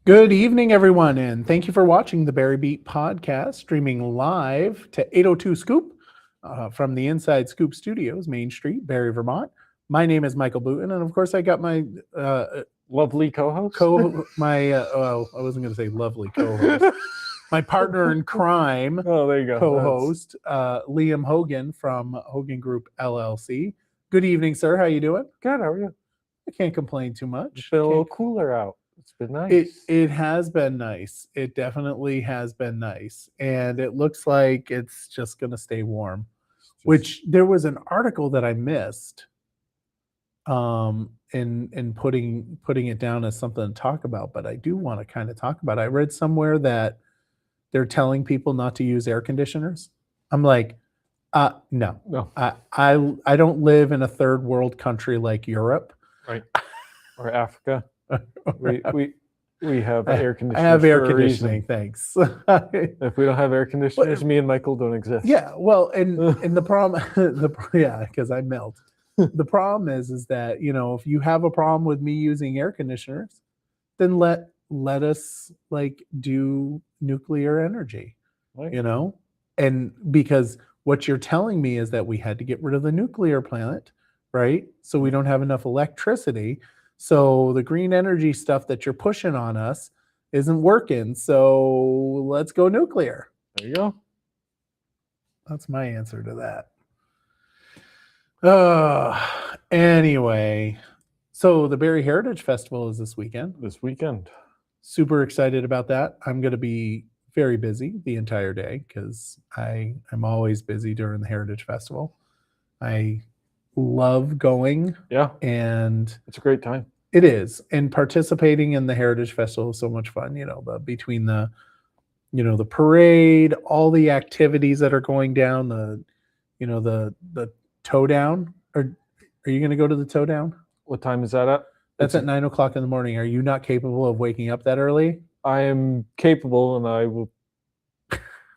Good evening, everyone, and thank you for watching the Barry Beat podcast, streaming live to 802 Scoop from the Inside Scoop Studios, Main Street, Barre, Vermont. My name is Michael Booten, and of course, I got my lovely co-host. I wasn't going to say lovely co-host, my partner in crime. Oh, there you go. Co-host Liam Hogan from Hogan Group LLC. Good evening, sir. How you doing? Good. How are you? I can't complain too much. It's been a little cooler out. It's been nice. It has been nice. It definitely has been nice. And it looks like it's just going to stay warm, which there was an article that I missed in putting it down as something to talk about, but I do want to kind of talk about it. I read somewhere that they're telling people not to use air conditioners. I'm like, no. I don't live in a third world country like Europe. Right. Or Africa. We have air conditioning. I have air conditioning. Thanks. If we don't have air conditioners, me and Michael don't exist. Yeah. Well, and the problem, because I melt. The problem is that if you have a problem with me using air conditioners, then let us do nuclear energy. Right. And because what you're telling me is that we had to get rid of the nuclear plant, right? So we don't have enough electricity. So the green energy stuff that you're pushing on us isn't working. So let's go nuclear. There you go. That's my answer to that. Anyway, so the Barre Heritage Festival is this weekend. Super excited about that. I'm going to be very busy the entire day because I'm always busy during the Heritage Festival. I love going. Yeah. And it's a great time. It is. And participating in the Heritage Festival is so much fun, between the parade, all the activities that are going down, the tow down. Are you going to go to the tow down? What time is that at? That's at 9 o'clock in the morning. Are you not capable of waking up that early? I am capable, and I will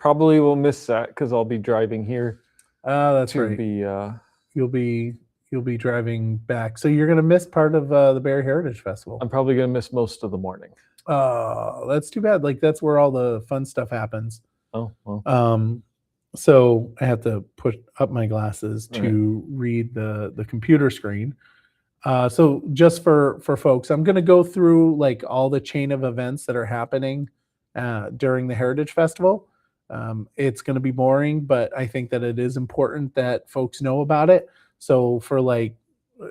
probably miss that because I'll be driving here. That's right. You'll be driving back, so you're going to miss part of the Barre Heritage Festival. I'm probably going to miss most of the morning. Oh, that's too bad. That's where all the fun stuff happens. Oh, well. So I have to put up my glasses to read the computer screen. So just for folks, I'm going to go through all the chain of events that are happening during the Heritage Festival. It's going to be boring, but I think that it is important that folks know about it. So for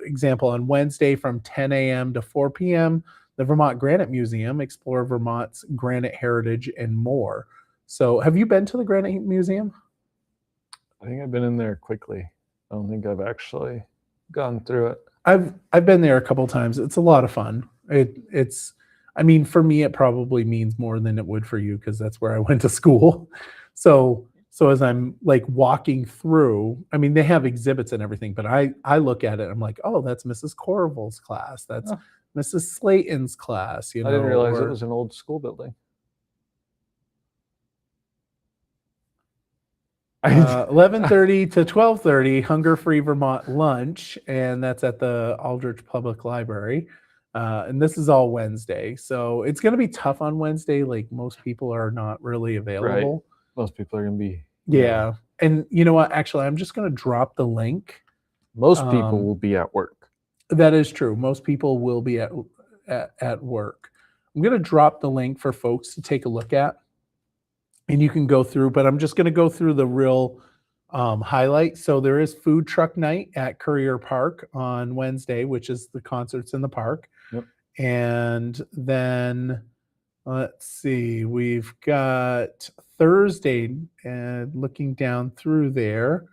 example, on Wednesday from 10 a.m. to 4 p.m., the Vermont Granite Museum, explore Vermont's granite heritage and more. So have you been to the Granite Museum? I think I've been in there quickly. I don't think I've actually gone through it. I've been there a couple times. It's a lot of fun. For me, it probably means more than it would for you because that's where I went to school. So as I'm walking through, they have exhibits and everything, but I look at it, I'm like, oh, that's Mrs. Corval's class. That's Mrs. Slayton's class. I didn't realize it was an old school building. 11:30 to 12:30, Hunger-Free Vermont lunch, and that's at the Aldrich Public Library. And this is all Wednesday, so it's going to be tough on Wednesday. Most people are not really available. Right. Most people are going to be. Yeah. And you know what? Actually, I'm just going to drop the link. Most people will be at work. That is true. Most people will be at work. I'm going to drop the link for folks to take a look at. And you can go through, but I'm just going to go through the real highlights. So there is food truck night at Courier Park on Wednesday, which is the concerts in the park. Yep. And then let's see, we've got Thursday, and looking down through there,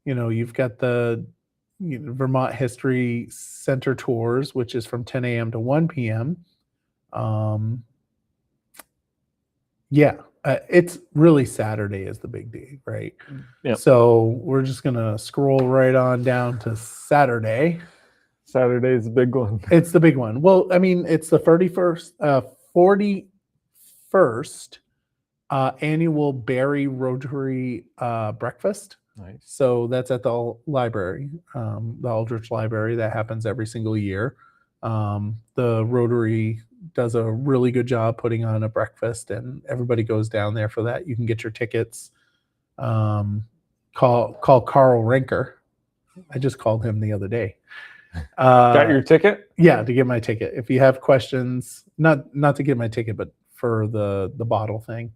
you've got the Vermont History Center tours, which is from 10 a.m. to 1 p.m. It's really Saturday is the big day, right? Yep. So we're just going to scroll right on down to Saturday. Saturday is the big one. It's the big one. Well, it's the 41st annual Barre Rotary breakfast. Nice. So that's at the library, the Aldrich Library. That happens every single year. The Rotary does a really good job putting on a breakfast, and everybody goes down there for that. You can get your tickets. Call Carl Rinker. I just called him the other day. Got your ticket? Yeah, to get my ticket. If you have questions, not to get my ticket, but for the bottle thing,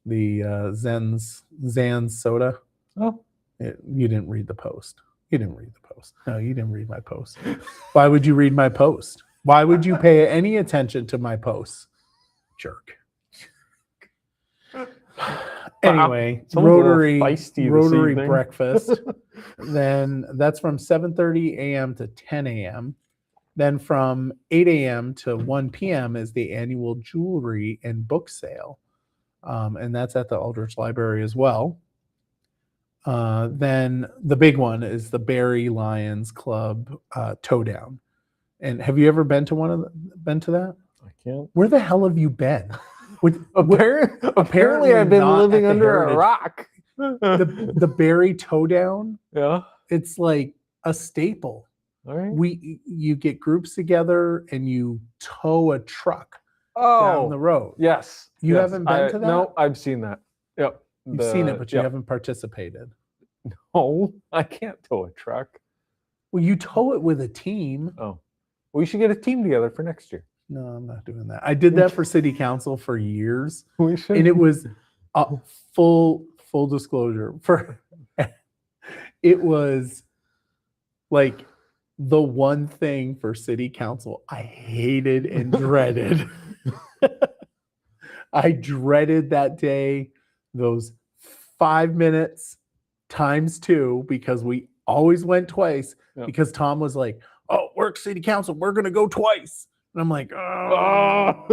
the Zan's soda. Oh, You didn't read the post. You didn't read the post. No, you didn't read my post. Why would you read my post? Why would you pay any attention to my posts? Jerk. Anyway, Someone's a little Rotary feisty this Rotary evening. breakfast. Then that's from 7:30 a.m. to 10 a.m. Then from 8 a.m. to 1 p.m. is the annual jewelry and book sale. And that's at the Aldrich Library as well. Then the big one is the Barre Lions Club Towdown. And have you ever been to that? I can't. Where the hell have you been? Apparently, I've been not living at the under a Heritage. rock. The Barre Towdown. Yeah. It's like a staple. All right. You get groups together and you tow a truck down the Oh, road. yes. You yes. haven't been to that? No, I've seen that. Yep. You've seen it, but you yep. haven't participated. No, I can't tow a truck. Well, you tow it with a team. Oh, we should get a team together for next year. No, I'm not doing that. I did that for city council for years, We should. and it was full disclosure. It was like the one thing for city council I hated and dreaded. I dreaded that day, those 5 minutes times 2, because we always went twice. Yep. Because Tom was like, "Oh, we're city council, we're gonna go twice," and I'm like, "Oh."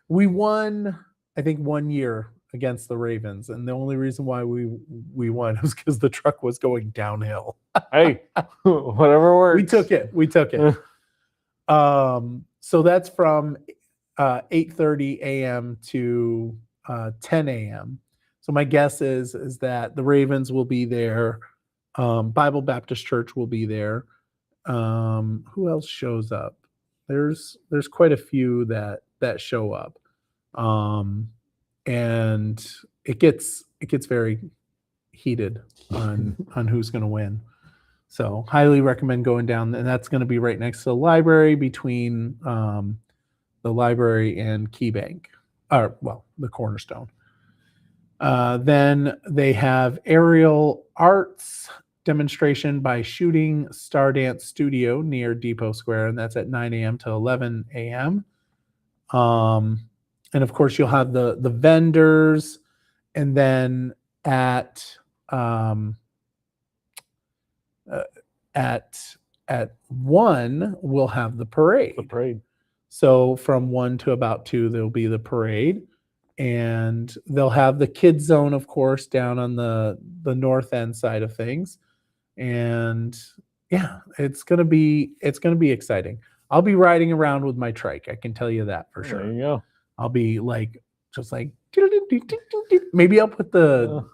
We won, I think, 1 year against the Ravens, and the only reason why we won was because the truck was going downhill. Hey, whatever works. We took it. So that's from 8:30 a.m. to 10 a.m. So my guess is that the Ravens will be there. Bible Baptist Church will be there. Who else shows up? There's quite a few that show up. And it gets very heated on who's going to win. So highly recommend going down, and that's going to be right next to the library, between the library and Key Bank, or the Cornerstone. Then they have aerial arts demonstration by Shooting Star Dance Studio near Depot Square, and that's at 9 a.m. to 11 a.m. And of course, you'll have the vendors, and then at 1 we'll have the parade. The parade. So from 1 to about 2, there'll be the parade, and they'll have the kids zone, of course, down on the north end side of things. And yeah, it's gonna be exciting. I'll be riding around with my trike. I can tell you that for sure. There you go. I'll be just like maybe I'll put the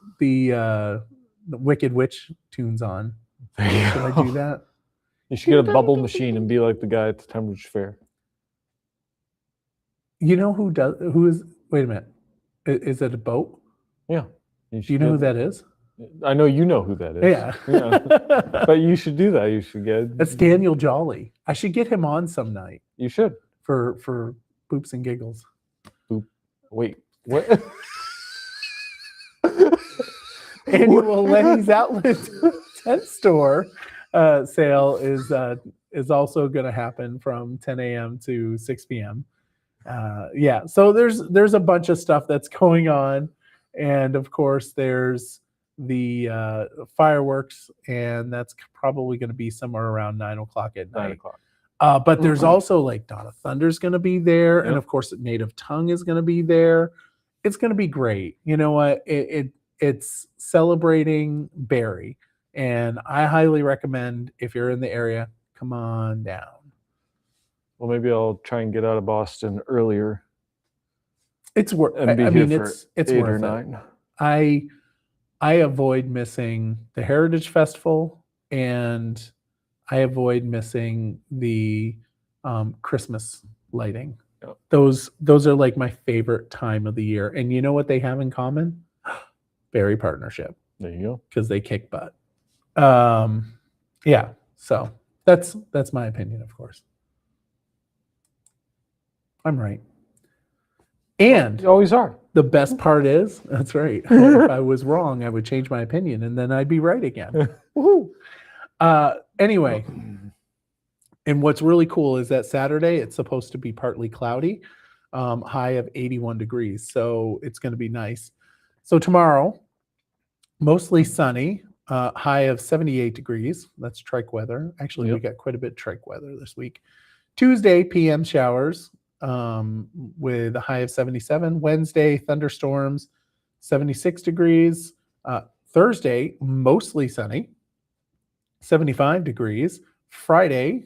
Wicked Witch tunes on. There you Should I go. do that? You should get a bubble machine and be like the guy at the Tunbridge Fair. You know who is? Wait a minute. Is it a boat? Yeah. Do you know who that is? I know you know who that is. Yeah. But you should do that. You should get. That's Daniel Jolly. I should get him on some night You should. for boops and giggles. Wait. What? Annual Lenny's Outlet tent store sale is also going to happen from 10 a.m. to 6 p.m. Yeah, so there's a bunch of stuff that's going on, and of course there's the fireworks, and that's probably going to be somewhere around 9 o'clock at night. 9 o'clock. But there's also like Donna Thunder's going to be there, and of course Native Tongue is going to be there. It's going to be great. You know what? It's celebrating Barre, and I highly recommend, if you're in the area, come on down. Well, maybe I'll try and get out of Boston earlier. It's worth. And be I here mean, for it's 8 worth or it. 9. I avoid missing the Heritage Festival and I avoid missing the Christmas lighting. Yep. Those are like my favorite time of the year. And you know what they have in common? Barre partnership, There you go. because they kick butt. Yeah, so that's my opinion, of course. I'm right. And You always are. the best part is, that's right. If I was wrong, I would change my opinion and then I'd be right again. Woohoo. Anyway, and what's really cool is that Saturday, it's supposed to be partly cloudy, high of 81 degrees. So it's going to be nice. So tomorrow, mostly sunny, high of 78 degrees. That's trike weather. Actually, we got quite a bit of trike weather this week. Tuesday, PM showers with a high of 77. Wednesday, thunderstorms, 76 degrees. Thursday, mostly sunny, 75 degrees. Friday,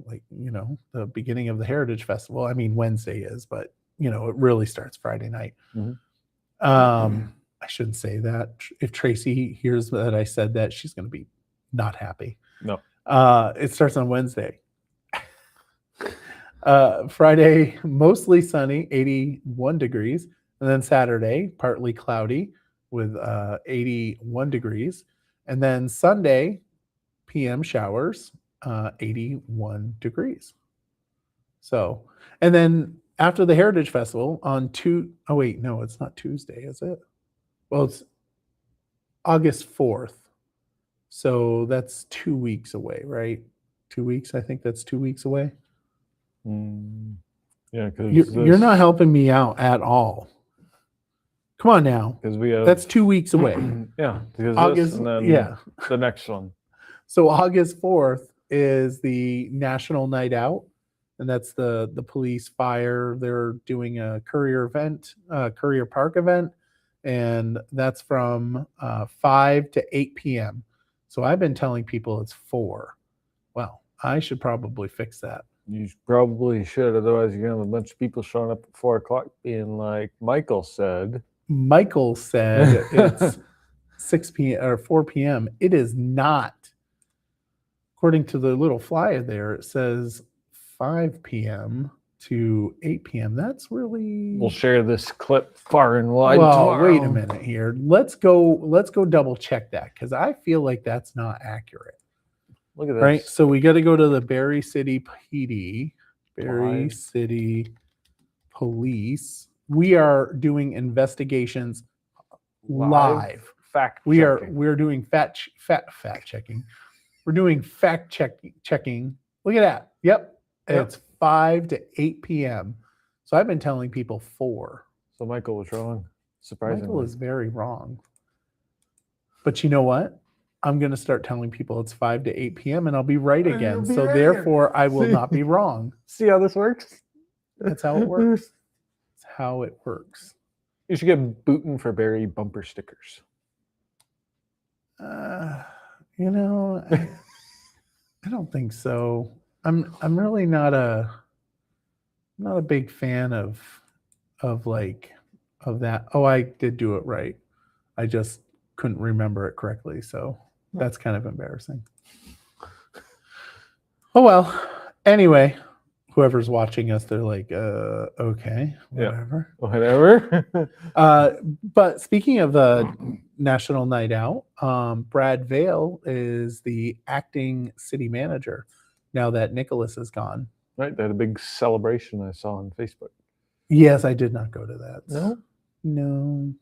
like, the beginning of the Heritage Festival. I mean, Wednesday is, but, it really starts Friday night. I shouldn't say that. If Tracy hears that I said that, she's going to be not happy. No. It starts on Wednesday. Friday, mostly sunny, 81 degrees. And then Saturday, partly cloudy with 81 degrees. And then Sunday, PM showers, 81 degrees. So, and then after the Heritage Festival on oh wait, no, it's not Tuesday, is it? Well, it's August 4th. So that's 2 weeks away, right? 2 weeks. I think that's 2 weeks away. Yeah, because you're not helping me out at all. Come on now. Because we have that's 2 weeks away. Yeah, because August, and then the next one. So August 4th is the National Night Out, and that's the police fire. They're doing a Courier Park event, and that's from 5 to 8 p.m. So I've been telling people it's 4. Well, I should probably fix that. You probably should, otherwise you're gonna have a bunch of people showing up at 4 o'clock being like Michael said. Michael said it's 6 p.m. or 4 p.m. It is not. According to the little flyer there, it says 5 p.m. to 8 p.m. That's really. We'll share this clip far and wide. Well, tomorrow. Wait a minute here. Let's go double check that, because I feel like that's not accurate. Look at this. Right. So we got to go to the Barre City PD, Barre City Police. We are doing investigations live. Fact. We're doing fact checking. We're doing fact checking. Look at that. Yep. It's 5 to 8 p.m. So I've been telling people 4. So Michael was wrong. Surprisingly. Michael is very wrong. But you know what? I'm going to start telling people it's 5 to 8 p.m. and I'll be right again. So therefore, I will not be wrong. See how this works? That's how it works. That's how it works. You should get booting for Barre bumper stickers. I don't think so. I'm really not a big fan of that. Oh, I did do it right. I just couldn't remember it correctly. So that's kind of embarrassing. Oh, well, anyway, whoever's watching us, they're like, okay, whatever. Yeah, whatever. But speaking of the National Night Out, Brad Vail is the acting city manager now that Nicholas is gone. Right, they had a big celebration I saw on Facebook. Yes, I did not go to that. No.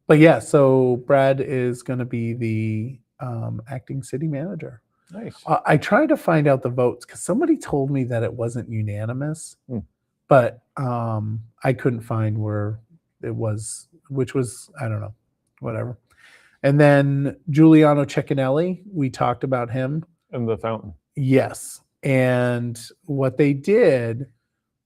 But yeah, so Brad is going to be the acting city manager. Nice. I tried to find out the votes because somebody told me that it wasn't unanimous, but I couldn't find where it was, which was, I don't know, whatever. And then Giuliano Ceccanelli, we talked about him. And the fountain. Yes. And what they did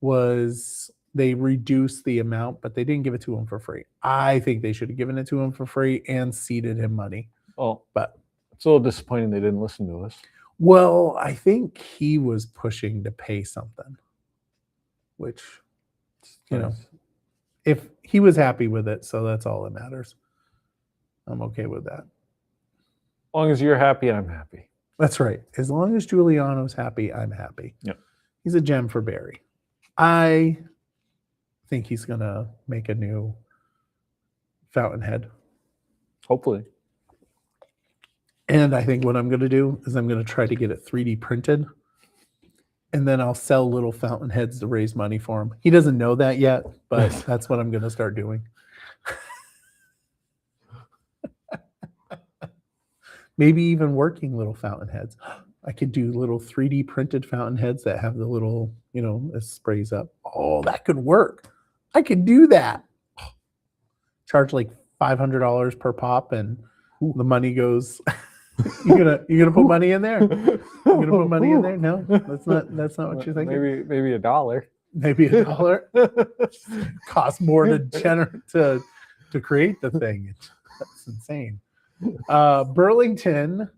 was they reduced the amount, but they didn't give it to him for free. I think they should have given it to him for free and seeded him money. Oh, but it's a little disappointing they didn't listen to us. Well, I think he was pushing to pay something, which, if he was happy with it, so that's all that matters. I'm okay with that. long as you're happy, I'm happy. That's right. As long as Giuliano's happy, I'm happy. Yep. He's a gem for Barry. I think he's going to make a new fountainhead. Hopefully. And I think what I'm going to do is I'm going to try to get it 3D printed. And then I'll sell little fountainheads to raise money for him. He doesn't know that yet, but that's what I'm going to start doing. Maybe even working little fountainheads. I could do little 3D printed fountainheads that have the little, it sprays up. Oh, that could work. I could do that. Charge like $500 per pop, and the money goes. You gonna put money in there? You gonna put money in there? No, that's not what you're thinking. Maybe $1. Maybe $1. Costs more to create the thing. That's insane. Burlington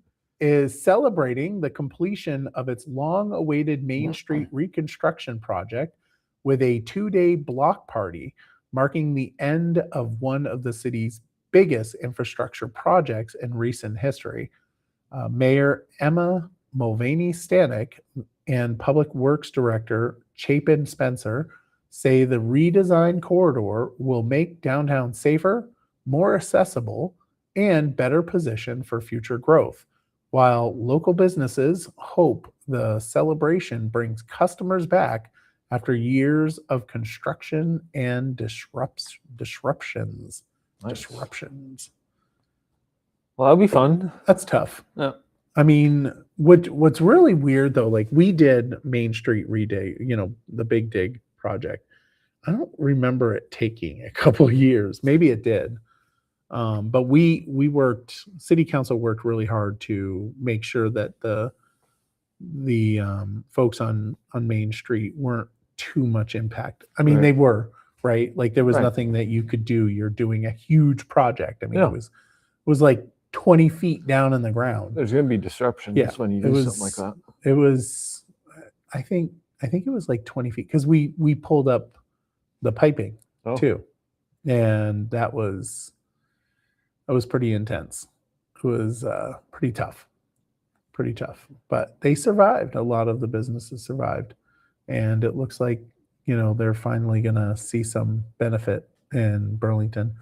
is celebrating the completion of its long-awaited Main Street reconstruction project with a 2-day block party, marking the end of one of the city's biggest infrastructure projects in recent history. Mayor Emma Mulvaney Stanek and Public Works Director Chapin Spencer say the redesigned corridor will make downtown safer, more accessible, and better positioned for future growth, while local businesses hope the celebration brings customers back after years of construction and disruptions. Nice. Disruptions. Well, that'll be fun. That's tough. Yeah. I mean, what's really weird though, like we did Main Street Reday, the Big Dig project. I don't remember it taking a couple years. Maybe it did. But we worked, city council worked really hard to make sure that the folks on Main Street weren't too much impact. I mean, Right. they were, right? Like there was Right. nothing that you could do. You're doing a huge project. I mean, Yeah. it was like 20 feet down in the ground. There's going to be disruptions Yeah, when you it do was- something like that. It was, I think it was like 20 feet because we pulled up the piping Oh. too, and that was pretty intense. It was pretty tough, but they survived. A lot of the businesses survived, and it looks like they're finally gonna see some benefit in Burlington.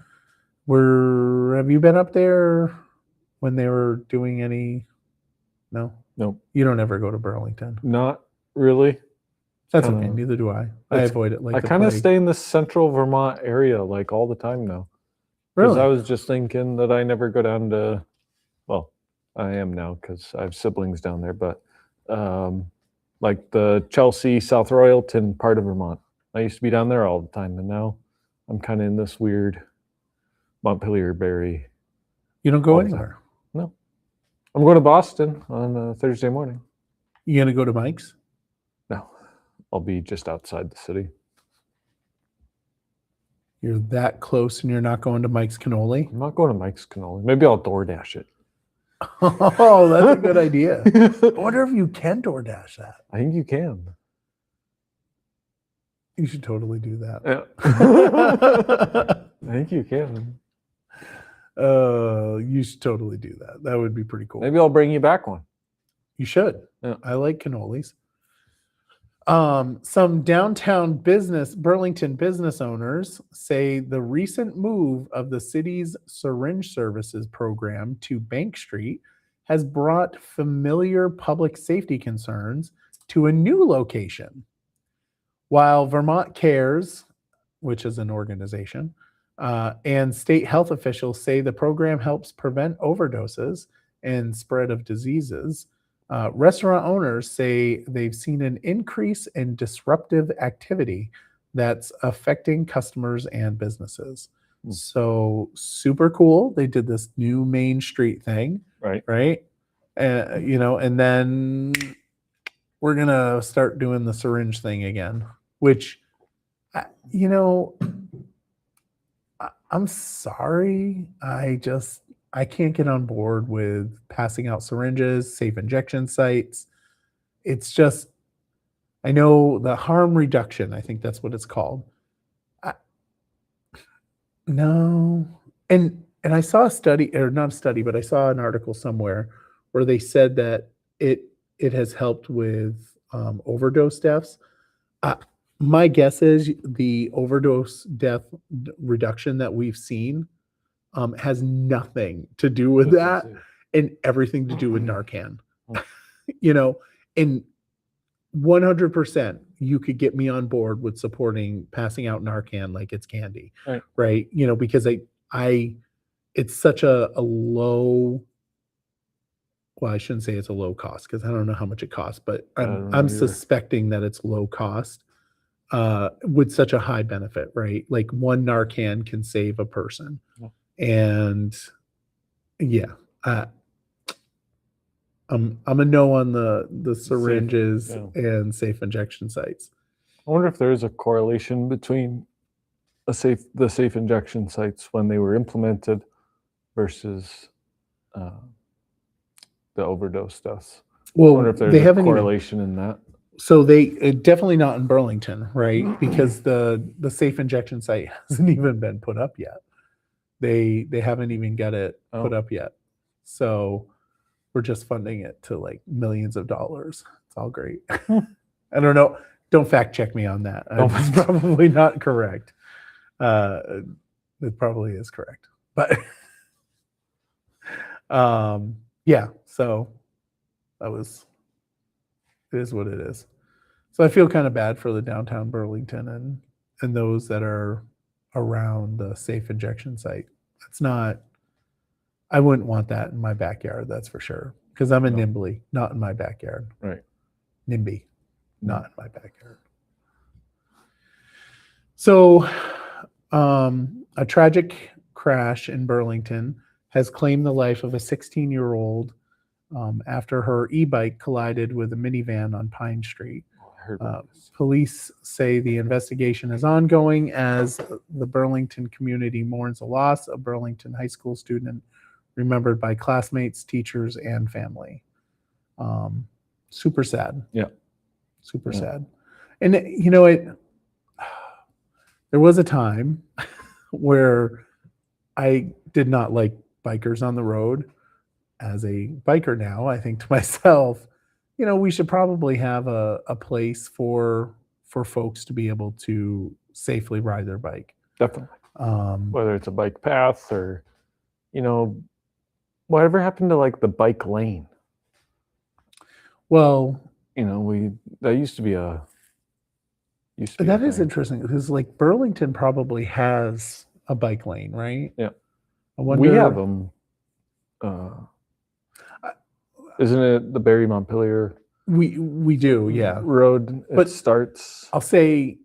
Have you been up there when they were doing any? No, Nope. you don't ever go to Burlington. Not really. That's Kinda- okay. Neither do I. I it's- avoid it like I the kind of plague. stay in the central Vermont area like all the time now. Because Really? I was just thinking that I never go down to, well, I am now because I have siblings down there, but like the Chelsea, South Royalton part of Vermont. I used to be down there all the time, and now I'm kind of in this weird Montpelier, Barre. You don't go all the time. anywhere. No. I'm going to Boston on Thursday morning. You gonna go to Mike's? No, I'll be just outside the city. You're that close, and you're not going to Mike's cannoli. I'm not going to Mike's Cannoli. Maybe I'll DoorDash it. Oh, that's a good idea. I wonder if you can DoorDash that. I think you can. You should totally do that. I think you can. You should totally do that. That would be pretty cool. Maybe I'll bring you back one. You should. Yeah. I like cannolis. Some downtown Burlington business owners say the recent move of the city's syringe services program to Bank Street has brought familiar public safety concerns to a new location. While Vermont Cares, which is an organization, and state health officials say the program helps prevent overdoses and spread of diseases, restaurant owners say they've seen an increase in disruptive activity that's affecting customers and businesses. So super cool. They did this new Main Street thing, right? And then we're gonna start doing the syringe thing again, which, I'm sorry. I can't get on board with passing out syringes, safe injection sites. It's just, I know the harm reduction, I think that's what it's called. No. And and I saw a study, or not a study, but I saw an article somewhere where they said that it has helped with overdose deaths. Uh, my guess is the overdose death reduction that we've seen has nothing to do with that and everything to do with Narcan. You know, and 100% you could get me on board with supporting passing out Narcan like it's candy, right? You know, because it's such a low, well, I shouldn't say it's a low cost because I don't know how much it costs, but I'm suspecting that it's low cost with such a high benefit, right? Like one Narcan can save a person. And yeah, I'm a no on the syringes and safe injection sites. I wonder if there is a correlation between the safe injection sites when they were implemented versus the overdose deaths. Well, I wonder if there's a correlation in that. So they definitely not in Burlington, right? Because the safe injection site hasn't even been put up yet. They haven't even got it put up yet. So we're just funding it to like millions of dollars. It's all great. I don't know. Don't fact check me on that. It's probably not correct. It probably is correct. But yeah, so it is what it is. So I feel kind of bad for the downtown Burlington and those that are around the safe injection site. It's not, I wouldn't want that in my backyard, that's for sure. Because I'm a NIMBY, not in my backyard. Right. NIMBY, not in my backyard. So a tragic crash in Burlington has claimed the life of a 16-year-old after her e-bike collided with a minivan on Pine Street. Police say the investigation is ongoing as the Burlington community mourns the loss of Burlington High School student remembered by classmates, teachers, and family. Super sad. Yeah. Super sad. And you know, there was a time where I did not like bikers on the road. As a biker now, I think to myself, you know, we should probably have a place for folks to be able to safely ride their bike. Definitely. Whether it's a bike path or, you know, whatever happened to like the bike lane? Well, you know, that used to be a. That is interesting because like Burlington probably has a bike lane, right? Yeah. We have them. Isn't it the Barre Montpelier? We do, yeah. Road. But starts. I'll say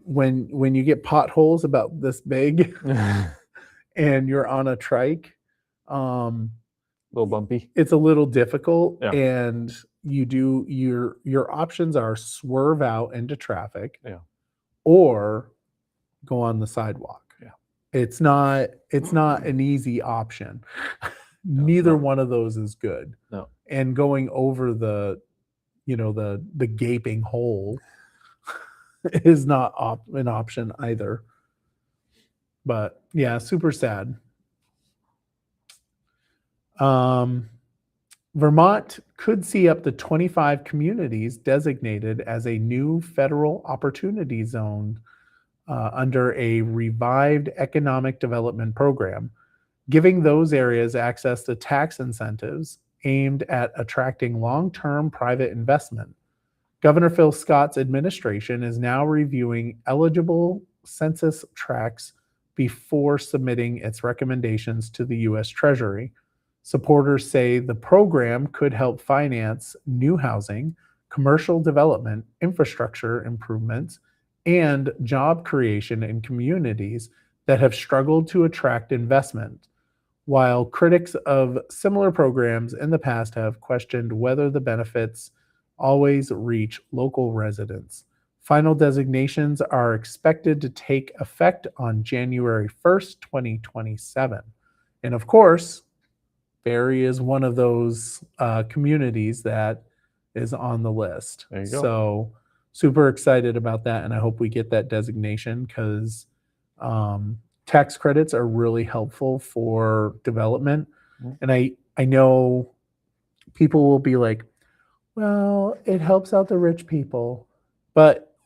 when you get potholes about this big, and you're on a trike, a little bumpy. It's a little difficult, and you do your options are swerve out into traffic, or go on the sidewalk. Yeah, it's not an easy option. Neither one of those is good. No. And going over the gaping hole is not an option either. But yeah, super sad. Vermont could see up to 25 communities designated as a new federal opportunity zone under a revived economic development program, giving those areas access to tax incentives aimed at attracting long-term private investment. Governor Phil Scott's administration is now reviewing eligible census tracts before submitting its recommendations to the U.S. Treasury. Supporters say the program could help finance new housing, commercial development, infrastructure improvements, and job creation in communities that have struggled to attract investment. While critics of similar programs in the past have questioned whether the benefits always reach local residents, final designations are expected to take effect on January 1st, 2027. And of course, Barre is one of those communities that is on the list. There you go. So super excited about that, and I hope we get that designation because tax credits are really helpful for development. Mm. And I know people will be like, well, it helps out the rich people, but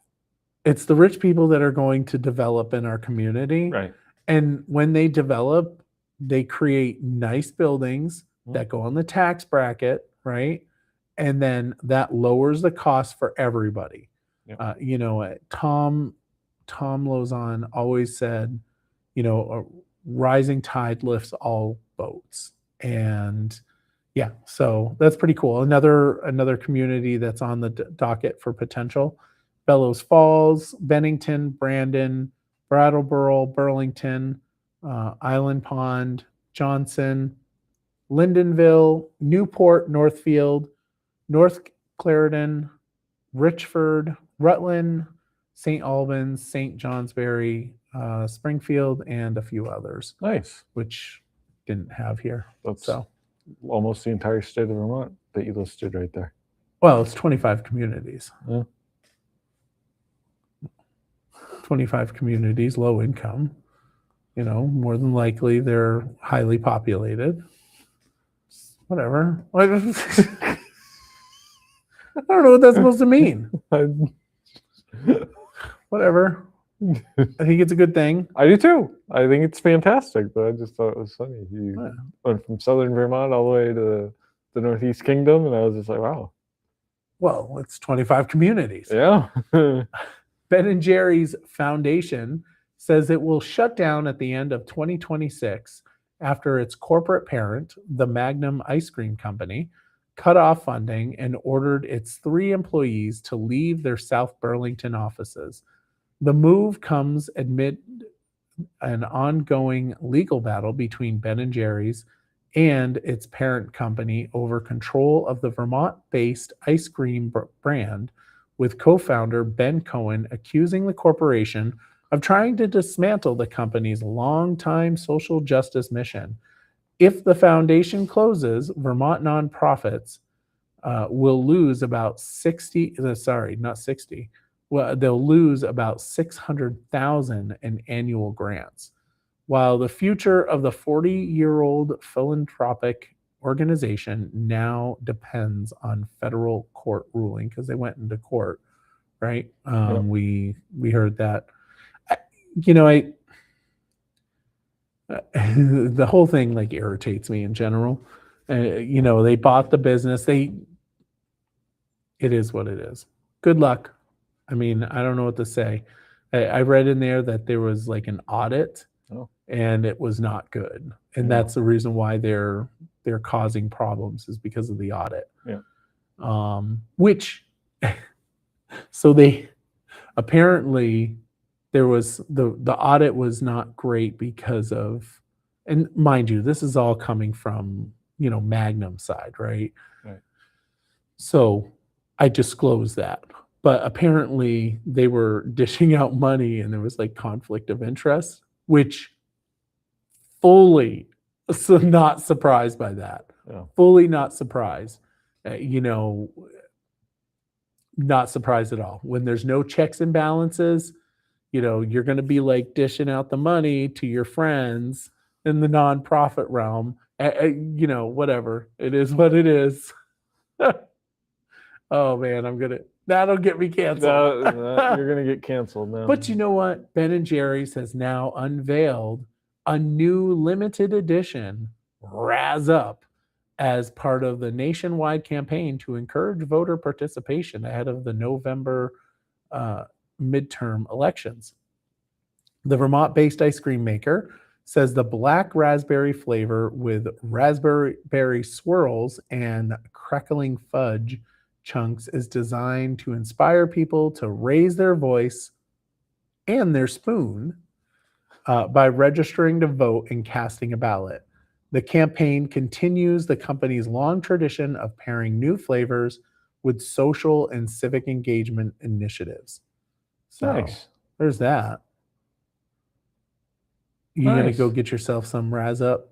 it's the rich people that are going to develop in our community. Right. And when they develop, they create nice buildings that go on the tax bracket, right? And then that lowers the cost for everybody. Yep. You know, Tom Lozon always said, you know, a rising tide lifts all boats. And yeah, so that's pretty cool. Another community that's on the docket for potential: Bellows Falls, Bennington, Brandon, Brattleboro, Burlington, Island Pond, Johnson, Lindenville, Newport, Northfield, North Clarendon, Richford, Rutland, St. Albans, St. Johnsbury, Springfield, and a few others, Nice. which didn't have here. That's So, almost the entire state of Vermont that you listed right there. well, it's 25 communities. Yeah. 25 communities, low income. You know, more than likely they're highly populated. Whatever. I don't know what that's supposed to mean. Whatever. I think it's a good thing. I do too. I think it's fantastic, but I just thought it was funny. You Yeah. went from southern Vermont all the way to the Northeast Kingdom, and I was just like, wow. Well, it's 25 communities. Yeah. Ben & Jerry's Foundation says it will shut down at the end of 2026 after its corporate parent, the Magnum Ice Cream Company, cut off funding and ordered its 3 employees to leave their South Burlington offices. The move comes amid an ongoing legal battle between Ben & Jerry's and its parent company over control of the Vermont-based ice cream brand, with co-founder Ben Cohen accusing the corporation of trying to dismantle the company's longtime social justice mission. If the foundation closes, Vermont nonprofits will lose about 60, not 60, well, they'll lose about 600,000 in annual grants. While the future of the 40-year-old philanthropic organization now depends on federal court ruling, because they went into court, right? Yep. We heard that. You know, the whole thing like irritates me in general. You know, they bought the business. It is what it is. Good luck. I mean, I don't know what to say. I read in there that there was like an audit, and it was not good, and that's the reason why they're causing problems, is because of the audit. Yeah. Which, so they apparently there was the audit was not great because of, and mind you, this is all coming from, you know, Magnum side, right? Right. So I disclosed that. But apparently they were dishing out money and there was like conflict of interest, which fully, so not surprised by that. Yeah. Fully not surprised. You know, not surprised at all. When there's no checks and balances, you know, you're going to be like dishing out the money to your friends in the nonprofit realm. You know, whatever. It is what it is. Oh man, that'll get me canceled. You're gonna get canceled now. But you know what? Ben & Jerry's has now unveiled a new limited edition Razz Up as part of the nationwide campaign to encourage voter participation ahead of the November midterm elections. The Vermont-based ice cream maker says the black raspberry flavor with raspberry swirls and crackling fudge chunks is designed to inspire people to raise their voice and their spoon by registering to vote and casting a ballot. The campaign continues the company's long tradition of pairing new flavors with social and civic engagement initiatives. So Nice. there's that. You gonna go get yourself some Razz Up?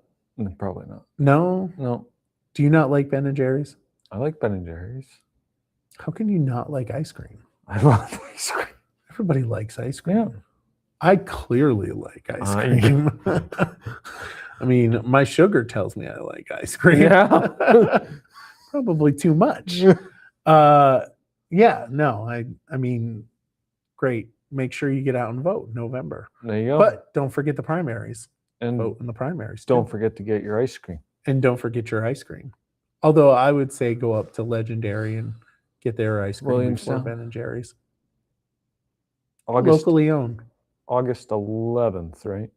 Probably not. No? No. Do you not like Ben & Jerry's? I like Ben & Jerry's. How can you not like ice cream? I love ice cream. Everybody likes ice cream. Yeah. I clearly like ice I cream. I mean, my sugar tells me I like ice cream. Yeah. Probably too much. Yeah, no, I mean, great. Make sure you get out and vote November. There you go. But don't forget the primaries. and Vote in the primaries. don't too. forget to get your ice cream. And don't forget your ice cream. Although I would say go up to Legendary and get their ice cream before Williamstown? Ben and Jerry's. August Locally owned. August 11th, right?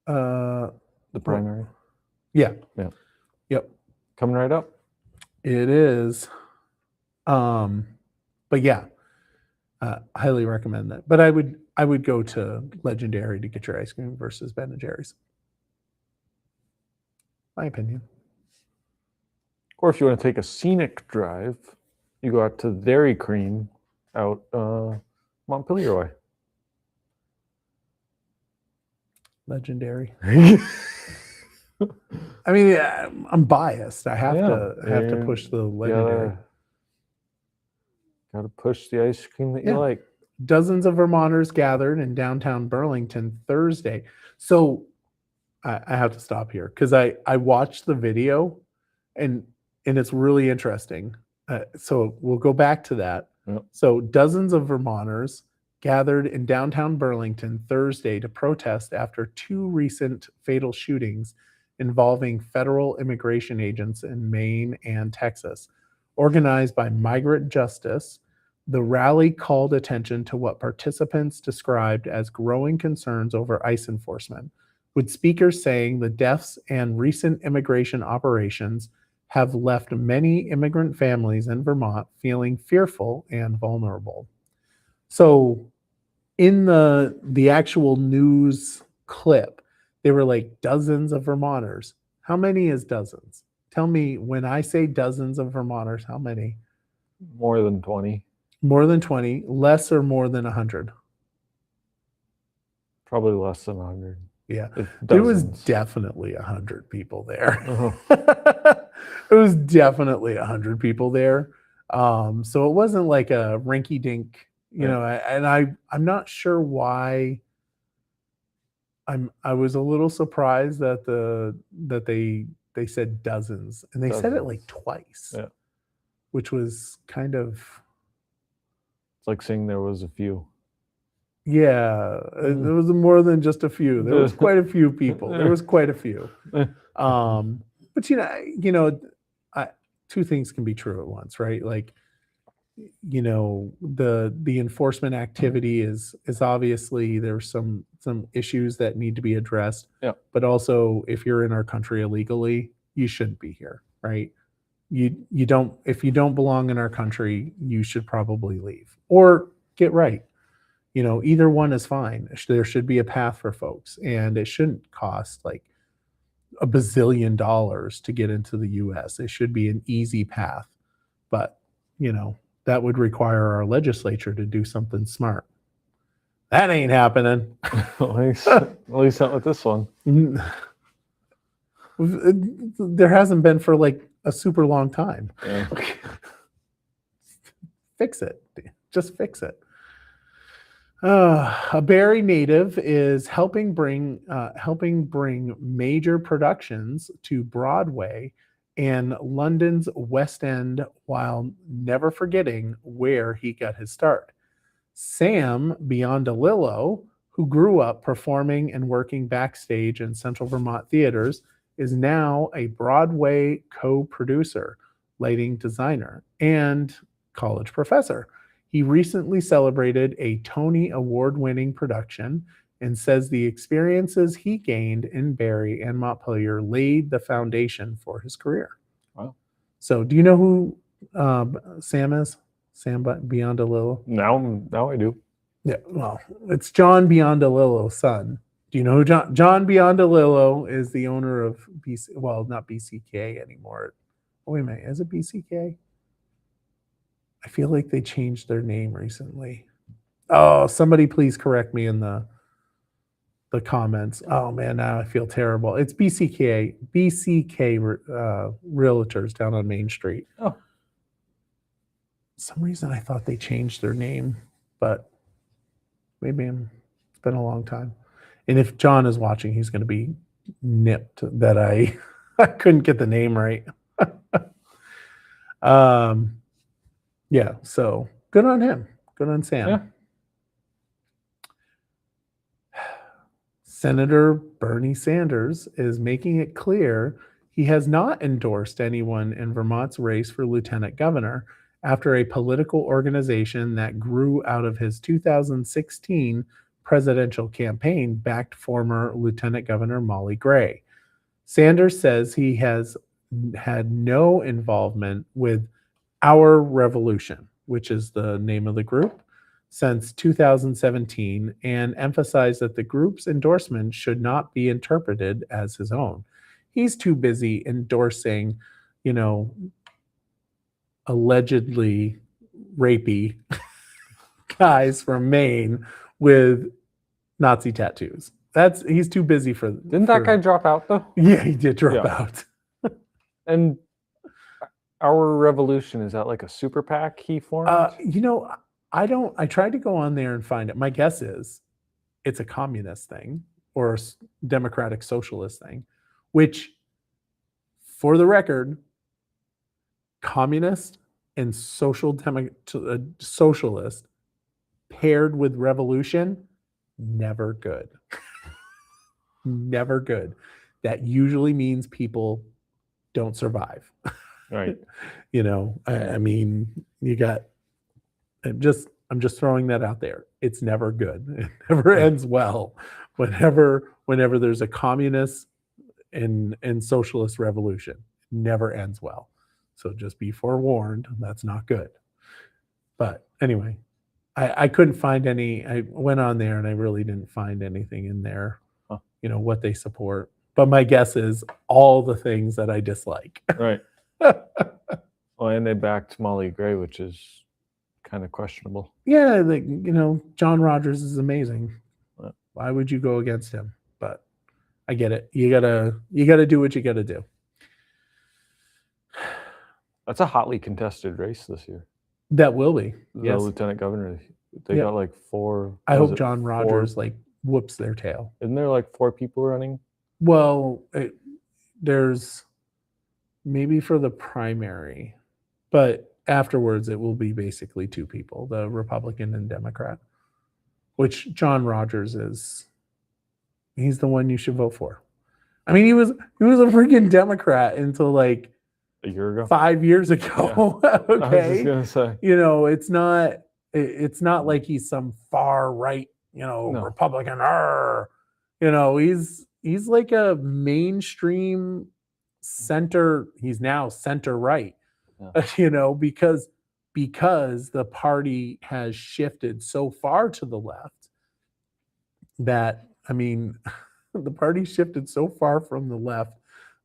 The primary. Yeah. Yeah. Yep. Coming right up. It is. But yeah, highly recommend that. But I would go to Legendary to get your ice cream versus Ben and Jerry's. My opinion. Or if you want to take a scenic drive, you go out to Dairy Cream out Montpelier way. Legendary. I mean, I'm biased. I have to push the Legendary. Gotta push the ice cream that you Yeah. like. Dozens of Vermonters gathered in downtown Burlington Thursday. So I have to stop here because I watched the video and it's really interesting. So we'll go back to that. Yep. So dozens of Vermonters gathered in downtown Burlington Thursday to protest after 2 recent fatal shootings involving federal immigration agents in Maine and Texas. Organized by Migrant Justice, the rally called attention to what participants described as growing concerns over ICE enforcement, with speakers saying the deaths and recent immigration operations have left many immigrant families in Vermont feeling fearful and vulnerable. So in the actual news clip, they were like dozens of Vermonters. How many is dozens? Tell me, when I say dozens of Vermonters, how many? More than 20. More than 20, less or more than 100? Probably less than 100. Yeah. If There was dozens. definitely 100 people there. Uh-huh. It was definitely 100 people there. So it wasn't like a rinky dink, you Yeah. know, and I'm not sure why. I was a little surprised that they said dozens, and they said it like Dozens. twice. Yeah. Which was kind of, It's like saying there was a few. yeah, there was more than just a few. There was quite a few people. There was quite a few. But two things can be true at once, right? Like, the enforcement activity is obviously there's some issues that need to be addressed. Yeah. But also, if you're in our country illegally, you shouldn't be here, right? You don't, if you don't belong in our country, you should probably leave or get right. Either one is fine. There should be a path for folks, and it shouldn't cost like $1 bazillion to get into the US. It should be an easy path. But, that would require our legislature to do something smart. That ain't happening. at least not with this one. There hasn't been for like a super long time. Yeah. Fix it. Just fix it. A Barre native is helping bring major productions to Broadway and London's West End while never forgetting where he got his start. Sam Biondolillo, who grew up performing and working backstage in Central Vermont theaters, is now a Broadway co-producer, lighting designer, and college professor. He recently celebrated a Tony Award-winning production and says the experiences he gained in Barre and Montpelier laid the foundation for his career. Wow. So do you know who Sam is? Sam Biondolillo? Now I do. Yeah, well, it's John Biondolillo's son. Do you know who John Biondolillo is? The owner of BC, well, not BCK anymore. Oh, wait a minute, is it BCK? I feel like they changed their name recently. Oh, somebody please correct me in the comments. Oh man, now I feel terrible. It's BCK Realtors down on Main Street. Oh. Some reason I thought they changed their name, but maybe I'm It's been a long time. And if John is watching, he's going to be nipped that I I couldn't get the name right. Yeah, so good on him. Good on Sam. Yeah. Senator Bernie Sanders is making it clear he has not endorsed anyone in Vermont's race for lieutenant governor after a political organization that grew out of his 2016 presidential campaign backed former Lieutenant Governor Molly Gray. Sanders says he has had no involvement with Our Revolution, which is the name of the group, since 2017, and emphasized that the group's endorsement should not be interpreted as his own. He's too busy endorsing, allegedly rapey guys from Maine with Nazi tattoos. He's too busy for. Didn't that guy drop out though? Yeah, he did drop out. And Our Revolution, is that like a super PAC he formed? I tried to go on there and find it. My guess is it's a communist thing or a democratic socialist thing, which, for the record, communist and socialist paired with revolution, never good. Never good. That usually means people don't survive. Right. I mean, you got. I'm just throwing that out there. It's never good. It never ends well. Whenever there's a communist and socialist revolution, it never ends well. So just be forewarned. That's not good. But anyway, I couldn't find any. I went on there and I really didn't find anything in there. What they support. But my guess is all the things that I dislike. Right. Well, and they backed Molly Gray, which is kind of questionable. Yeah, John Rogers is amazing. Why would you go against him? But I get it. You gotta do what you gotta do. That's a hotly contested race this year. That will be. The lieutenant governor. They got like 4. I hope John Rogers whoops their tail. Isn't there like 4 people running? Well, there's maybe for the primary, but afterwards it will be basically 2 people, the Republican and Democrat, which John Rogers he's the one you should vote for. I mean, he was a freaking Democrat until like a year ago, 5 years ago. Yeah. Okay. I was just gonna say, it's not like he's some far right, No. Republican. He's like a mainstream center. He's now center right. Yeah. Because the party has shifted so far to the left that, I mean, the party shifted so far from the left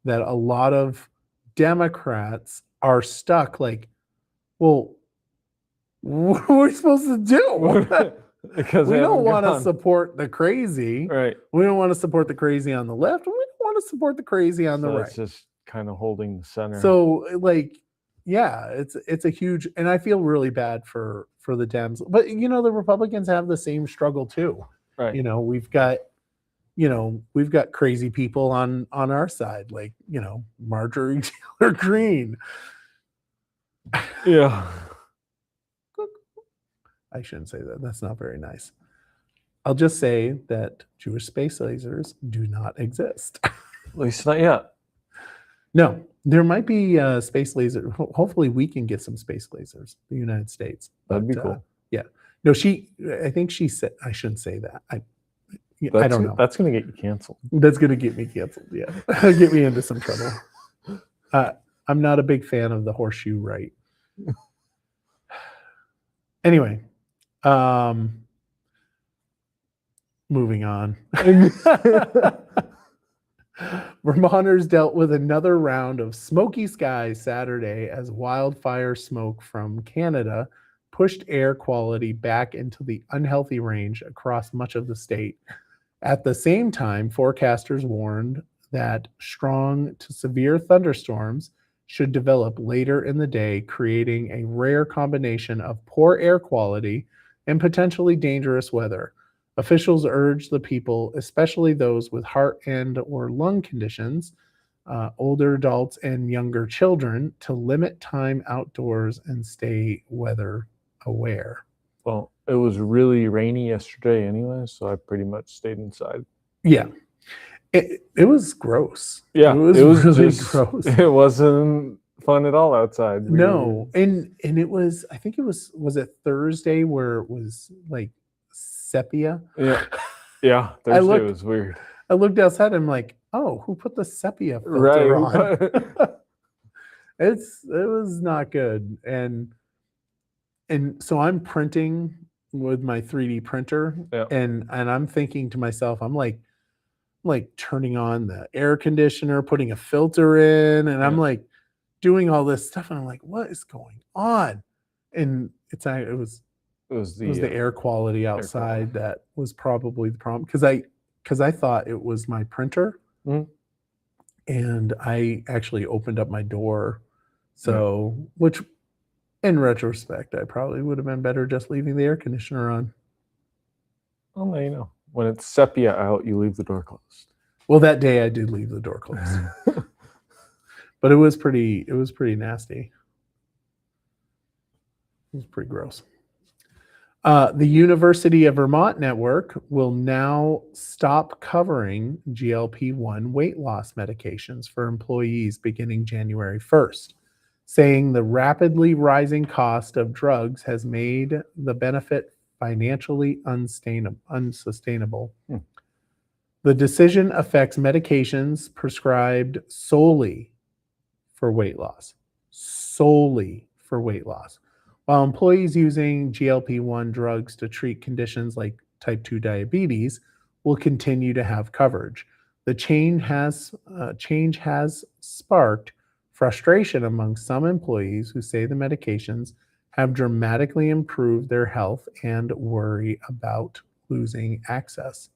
that a lot of Democrats are stuck like, well, what are we supposed to do? Because we don't want to support the crazy. Right. We don't want to support the crazy on the left. We don't want to support the crazy on the right. It's just kind of holding the center. So it's a huge, and I feel really bad for the Dems. But the Republicans have the same struggle too. Right. We've got crazy people on our side, like Marjorie Taylor Greene. Yeah. I shouldn't say that. That's not very nice. I'll just say that Jewish space lasers do not exist. At least not yet. No, there might be space laser. Hopefully we can get some space lasers, the United States. That'd be cool. Yeah. No, I think she said, I shouldn't say that. I don't know. That's going to get you canceled. That's going to get me canceled. Yeah. Get me into some trouble. I'm not a big fan of the horseshoe right. Anyway, moving on. Vermonters dealt with another round of smoky skies Saturday as wildfire smoke from Canada pushed air quality back into the unhealthy range across much of the state. At the same time, forecasters warned that strong to severe thunderstorms should develop later in the day, creating a rare combination of poor air quality and potentially dangerous weather. Officials urge the people, especially those with heart and or lung conditions, older adults and younger children, to limit time outdoors and stay weather aware. Well, it was really rainy yesterday anyway, so I pretty much stayed inside. Yeah. It was gross. Yeah, it was really gross. It wasn't fun at all outside. No, and it was. I think it was it Thursday where it was like sepia. Yeah, yeah. Thursday was weird. I looked outside. I'm like, oh, who put the sepia filter Right. on? It was not good, and so I'm printing with my 3D printer, Yeah. and I'm thinking to myself, I'm like turning on the air conditioner, putting a filter in, and I'm like doing all this stuff, and I'm like, what is going on? And it was the air quality outside that was probably the problem, because I thought it was my printer, and I actually opened up my door, so which in retrospect I probably would have been better just leaving the air conditioner on. Well, now you know. When it's sepia out, you leave the door closed. Well, that day I did leave the door closed. But it was pretty nasty. It was pretty gross. The University of Vermont network will now stop covering GLP-1 weight loss medications for employees beginning January 1st, saying the rapidly rising cost of drugs has made the benefit financially unsustainable. The decision affects medications prescribed solely for weight loss. While employees using GLP-1 drugs to treat conditions like type 2 diabetes will continue to have coverage. The change has sparked frustration among some employees who say the medications have dramatically improved their health and worry about losing access.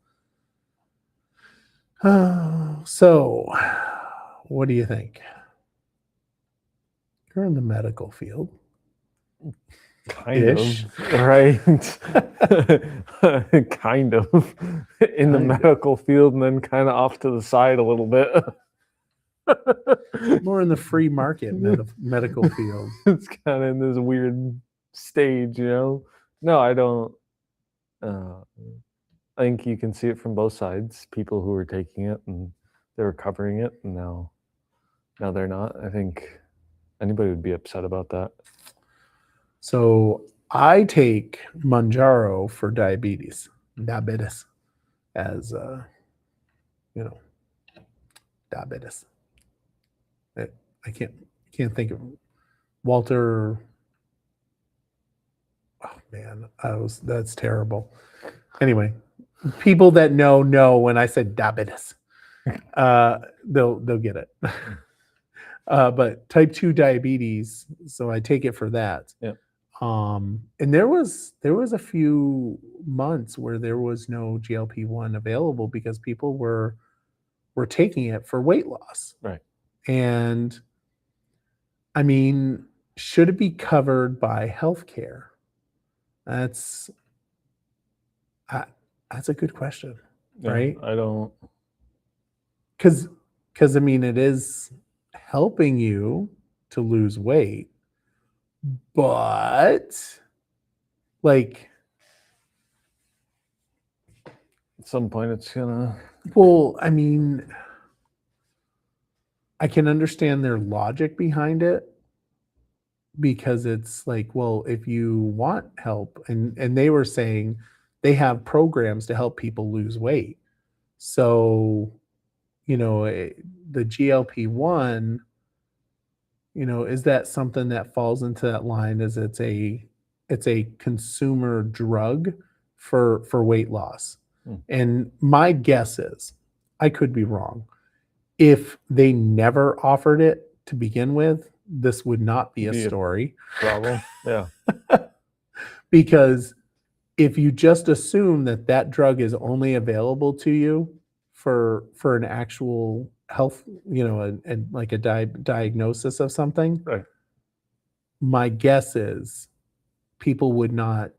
So, what do you think? You're in the medical field. Kind of, right? Kind of in the medical field, and then kind of off to the side a little bit. More in the free market medical field. It's kind of in this weird stage, you know. No, I don't. I think you can see it from both sides. People who were taking it and they were covering it, and now they're not. I think anybody would be upset about that. So I take Manjaro for diabetes, as diabetes. I can't think of Walter. Oh man, that's terrible. Anyway, people that know when I said diabetes, they'll get it. But type 2 diabetes, so I take it for that. Yeah. And there was a few months where there was no GLP-1 available because people were taking it for weight loss. Right. And I mean, should it be covered by healthcare? That's a good question, right? I don't. Because I mean, it is helping you to lose weight, but like at some point it's gonna. Well, I mean, I can understand their logic behind it, because it's like, well, if you want help, and they were saying they have programs to help people lose weight. So, the GLP-1, is that something that falls into that line as it's a consumer drug for weight loss? And my guess is, I could be wrong, if they never offered it to begin with, this would not be a story. Problem. Yeah. Because if you just assume that drug is only available to you for an actual health, and like a diagnosis of something, right, my guess is people would not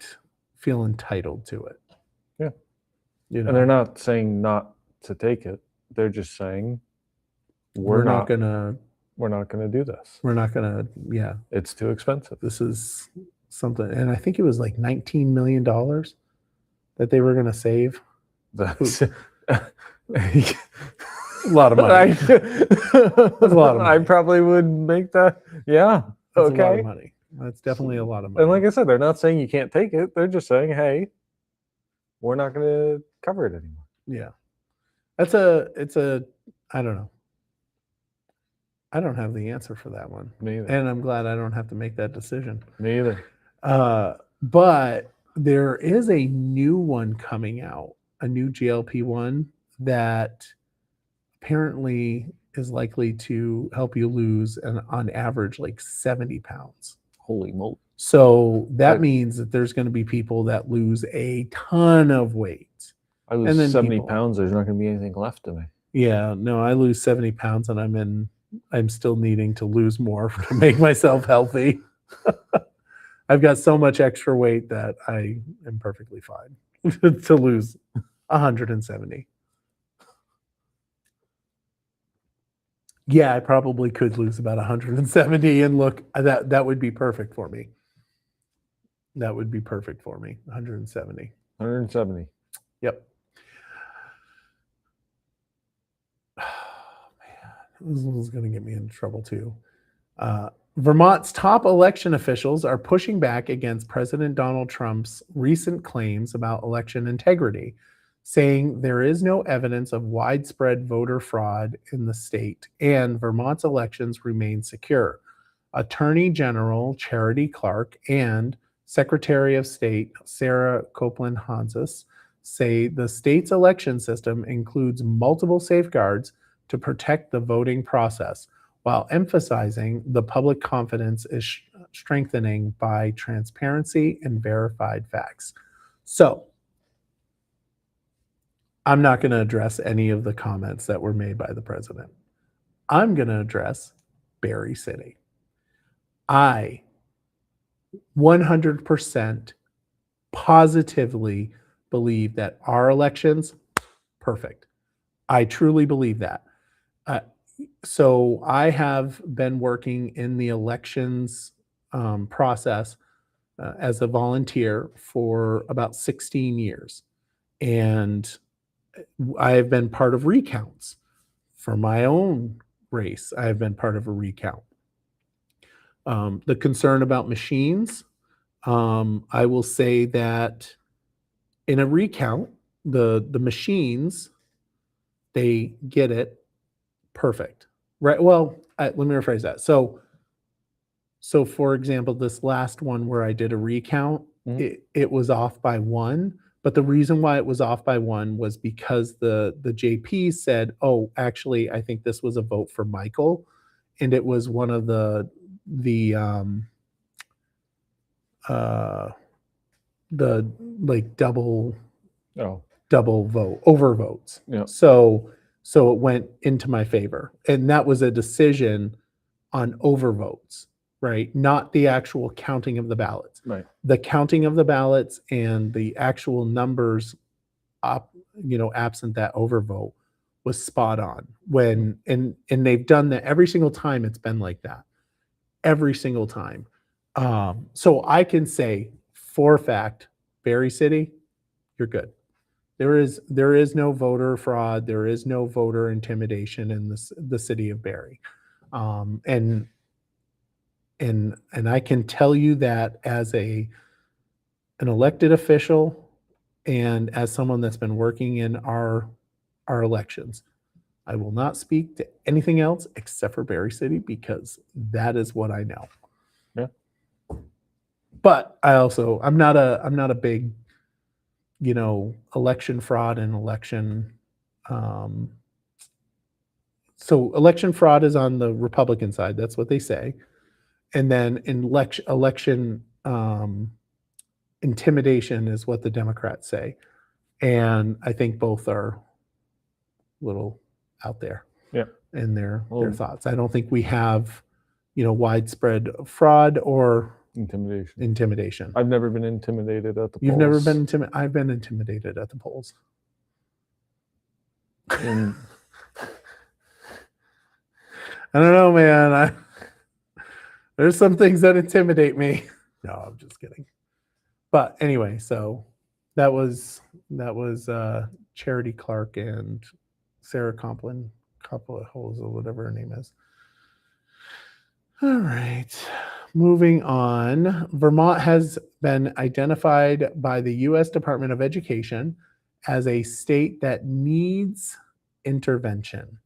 feel entitled to it. Yeah. You know, And they're not saying not to take it. They're just saying we're not gonna do this. yeah, It's too expensive. this is something. And I think it was like $19 million that they were gonna save. That's A lot of money. That's a lot of I money. probably would make that. Yeah. That's Okay. a lot of money. That's definitely a lot of money. And like I said, they're not saying you can't take it. They're just saying, hey, we're not going to cover it anymore. Yeah. I don't know. I don't have the answer for that one. Me either. And I'm glad I don't have to make that decision. Me either. But there is a new one coming out, a new GLP-1 that apparently is likely to help you lose on average like 70 pounds. Holy moly. So that means that there's going to be people that lose a ton of weight. I lose 70 pounds, there's not going to be anything left to me. Yeah, no, I lose 70 pounds and I'm still needing to lose more to make myself healthy. I've got so much extra weight that I am perfectly fine to lose 170. Yeah, I probably could lose about 170 and look, that would be perfect for me. That would be perfect for me, 170. 170. Yep. Oh, man, this is going to get me in trouble too. Vermont's top election officials are pushing back against President Donald Trump's recent claims about election integrity, saying there is no evidence of widespread voter fraud in the state and Vermont's elections remain secure. Attorney General Charity Clark and Secretary of State Sarah Copeland-Hansis say the state's election system includes multiple safeguards to protect the voting process, while emphasizing the public confidence is strengthening by transparency and verified facts. So, I'm not going to address any of the comments that were made by the president. I'm going to address Barre City. I 100% positively believe that our elections, perfect. I truly believe that. So I have been working in the elections process as a volunteer for about 16 years. And I have been part of recounts for my own race. I have been part of a recount. The concern about machines, I will say that in a recount, the machines, they get it perfect, right? Well, let me rephrase that. So for example, this last one where I did a recount, it was off by 1. But the reason why it was off by 1 was because the JP said, "Oh, actually, I think this was a vote for Michael," and it was one of the like double vote overvotes. Yeah. So it went into my favor, and that was a decision on overvotes, right? Not the actual counting of the ballots. Right. The counting of the ballots and the actual numbers absent that overvote was spot on. And they've done that every single time. It's been like that every single time. So I can say for a fact, Barre City, you're good. There is no voter fraud. There is no voter intimidation in the city of Barre. And I can tell you that as an elected official and as someone that's been working in our elections, I will not speak to anything else except for Barre City because that is what I know. Yeah. But I'm not a big, election fraud and election. So election fraud is on the Republican side. That's what they say. And then in election intimidation is what the Democrats say. And I think both are a little out there in their thoughts. I don't think we have, widespread fraud or intimidation. I've never been intimidated at the polls. You've never been intimidated. I've been intimidated at the polls. And I don't know, man. There's some things that intimidate me. No, I'm just kidding. But anyway, so that was Charity Clark and Sarah Complin, Holes or whatever her name is. All right. Moving on. Vermont has been identified by the U.S. Department of Education as a state that needs intervention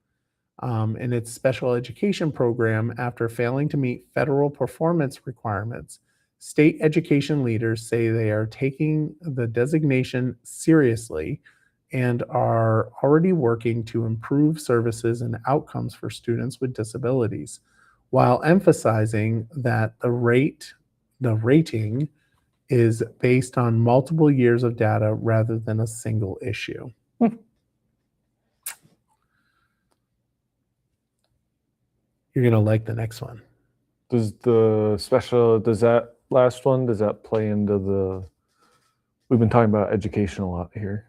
in its special education program after failing to meet federal performance requirements. State education leaders say they are taking the designation seriously and are already working to improve services and outcomes for students with disabilities, while emphasizing that the rating is based on multiple years of data rather than a single issue. You're going to like the next one. does that last one, does that play into we've been talking about education a lot here.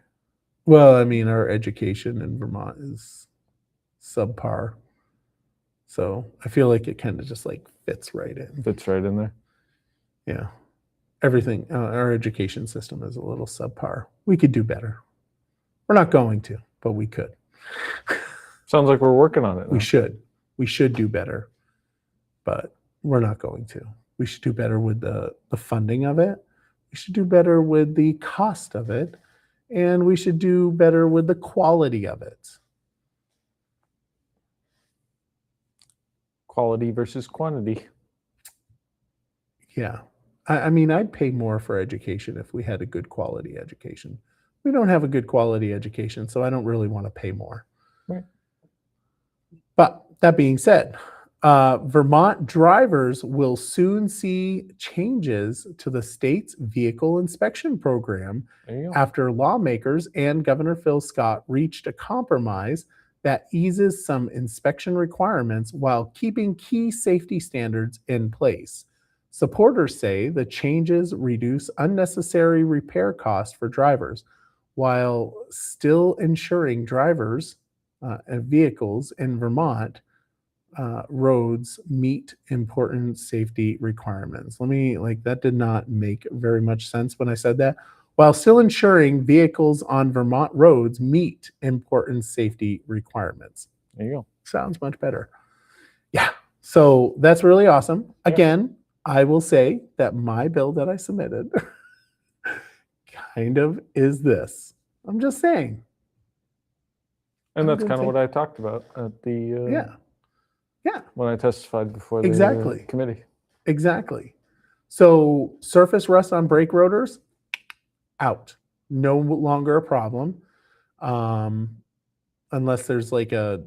Well, I mean, our education in Vermont is subpar. So I feel like it kind of just like fits right in. Fits right in there. Yeah. Everything, our education system is a little subpar. We could do better. We're not going to, but we could. Sounds like we're working on it now. We should. We should do better, but we're not going to. We should do better with the funding of it. We should do better with the cost of it. And we should do better with the quality of it. Quality versus quantity. Yeah. I mean, I'd pay more for education if we had a good quality education. We don't have a good quality education, so I don't really want to pay more. Right. But that being said, Vermont drivers will soon see changes to the state's vehicle inspection program after lawmakers and Governor Phil Scott reached a compromise that eases some inspection requirements while keeping key safety standards in place. Supporters say the changes reduce unnecessary repair costs for drivers while still ensuring drivers and vehicles in Vermont roads meet important safety requirements. That did not make very much sense when I said that. While still ensuring vehicles on Vermont roads meet important safety requirements. There you go. Sounds much better. Yeah. So that's really awesome. Yeah. Again, I will say that my bill that I submitted kind of is this. I'm just saying. And that's kind of what I talked about at the when I testified before the committee. Exactly. So surface rust on brake rotors, out. No longer a problem. Unless there's like a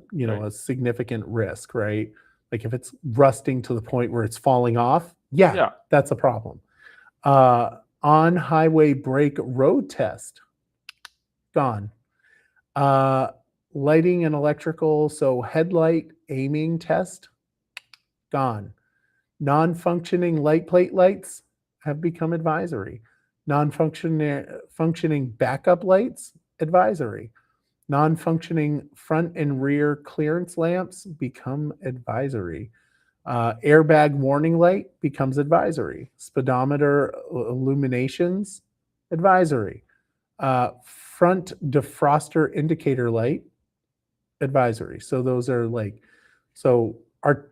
significant risk, right? Like if it's rusting to the point where it's falling off, that's a problem. On highway brake road test, gone. Lighting and electrical, so headlight aiming test, gone. Non-functioning light plate lights have become advisory. Non-functioning backup lights, advisory. Non-functioning front and rear clearance lamps become advisory. Airbag warning light becomes advisory. Speedometer illuminations, advisory. Front defroster indicator light, advisory. So those are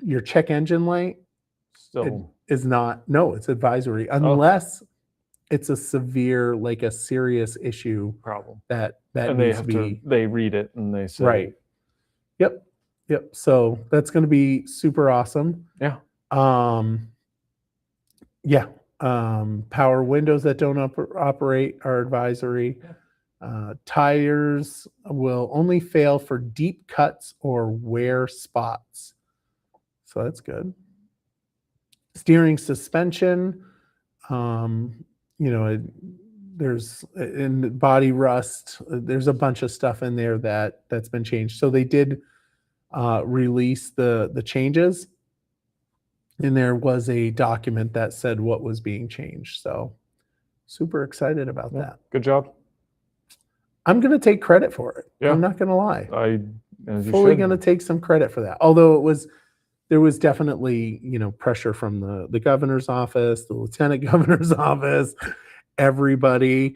your check engine light is not, no, it's advisory unless it's a severe, like a serious issue problem that and needs to be. They read it and they say, right. Yep. So that's going to be super awesome. Yeah. Power windows that don't operate are advisory. Tires will only fail for deep cuts or wear spots. So that's good. Steering suspension, there's in body rust, there's a bunch of stuff in there that's been changed. So they did release the changes, and there was a document that said what was being changed. So super excited about that. Good job. I'm going to take credit for it. Yeah. I'm not going to lie. As you Fully should. going to take some credit for that. Although there was definitely, pressure from the governor's office, the lieutenant governor's office, everybody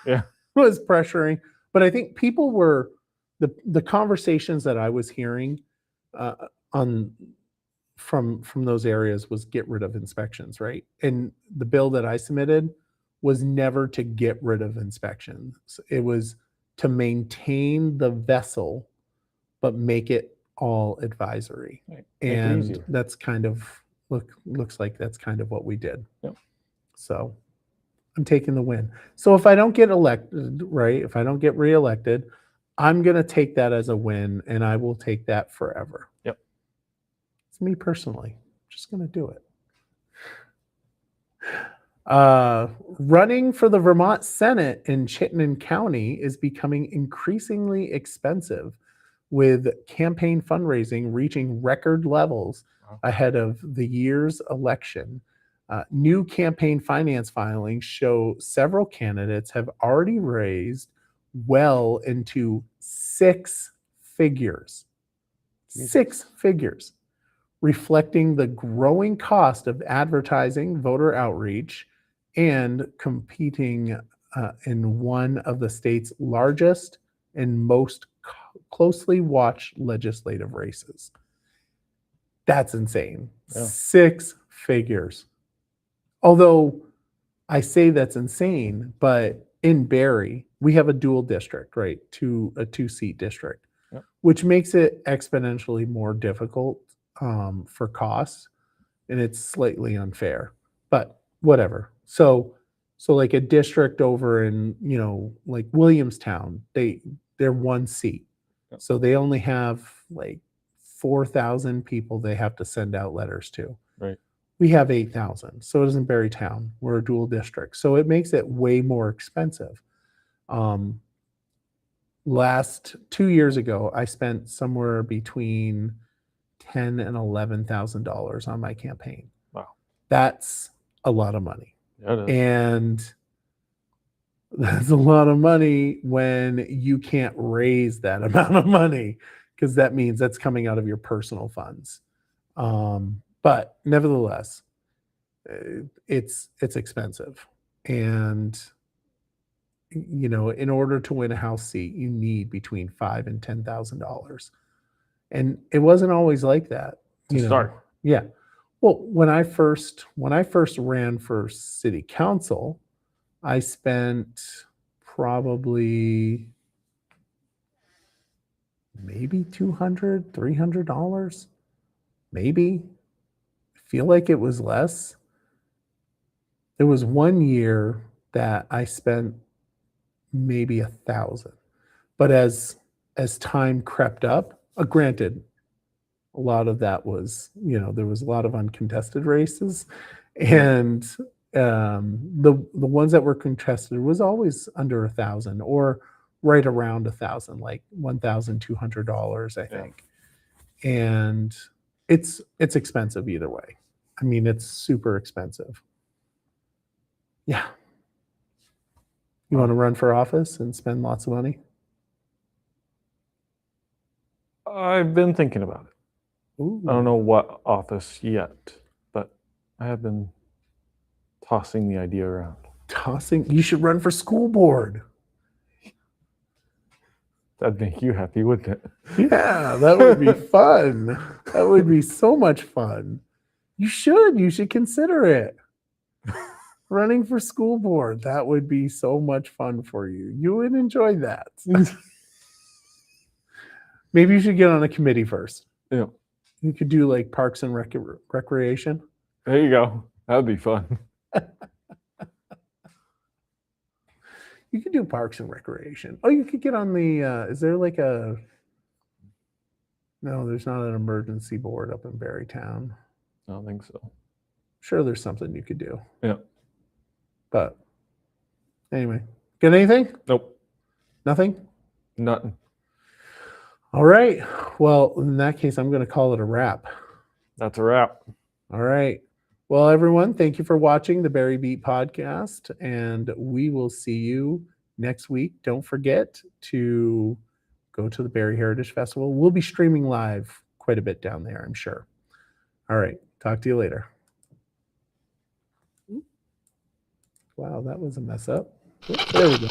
Yeah. was pressuring. But I think people were the conversations that I was hearing on from those areas was get rid of inspections, right? And the bill that I submitted was never to get rid of inspections. It was to maintain the vessel, but make it all advisory. Right. Make it And easier. that's kind of looks like that's kind of what we did. Yep. So I'm taking the win. So if I don't get elected, right? If I don't get reelected, I'm going to take that as a win, and I will take that forever. Yep. It's me personally. I'm just going to do it. Running for the Vermont Senate in Chittenden County is becoming increasingly expensive, with campaign fundraising reaching record levels ahead of the year's election. New campaign finance filings show several candidates have already raised well into six figures. Jesus. 6 figures, reflecting the growing cost of advertising, voter outreach, and competing in one of the state's largest and most closely watched legislative races. That's insane. Yeah. 6 figures. Although I say that's insane, but in Barre, we have a dual district, right? A 2-seat district, Yep. which makes it exponentially more difficult for costs, and it's slightly unfair, but whatever. So like a district over in, like Williamstown, they're 1 seat. Yep. So they only have like 4,000 people they have to send out letters to. Right. We have 8,000. So does in Barre Town. We're a dual district. So it makes it way more expensive. Last 2 years ago, I spent somewhere between $10,000 and $11,000 on my campaign. Wow. That's a lot of money. Yeah, it is. And that's a lot of money when you can't raise that amount of money, because that means that's coming out of your personal funds. But nevertheless, it's expensive. And, in order to win a House seat, you need between $5,000 and $10,000. And it wasn't always like that. To start. Yeah. Well, when I first ran for city council, I spent probably maybe $200, $300, maybe. I feel like it was less. There was 1 year that I spent maybe $1,000, but as time crept up, granted, a lot of that was, there was a lot of uncontested races, and the ones that were contested was always under $1,000 or right around $1,000, like $1,200, I think. And it's expensive either way. I mean, it's super expensive. Yeah. You want to run for office and spend lots of money? I've been thinking about it. Ooh. I don't know what office yet, but I have been tossing the idea around. You should run for school board. That'd make you happy, wouldn't it? Yeah, that would be fun. That would be so much fun. You should consider it. Running for school board, that would be so much fun for you. You would enjoy that. Maybe you should get on a committee first. Yeah. You could do like Parks and Recreation. There you go. That'd be fun. You could do Parks and Recreation. Oh, you could get on the, is there like no, there's not an emergency board up in Barre Town. I don't think so. Sure, there's something you could do. Yeah. But anyway, get anything? Nope. Nothing? Nothing. All right. Well, in that case, I'm going to call it a wrap. That's a wrap. All right. Well, everyone, thank you for watching the Barre Beat podcast, and we will see you next week, don't forget to go to the Barre Heritage Festival. We'll be streaming live quite a bit down there, I'm sure. All right. Talk to you later. Wow, that was a mess up. Oops, there we go.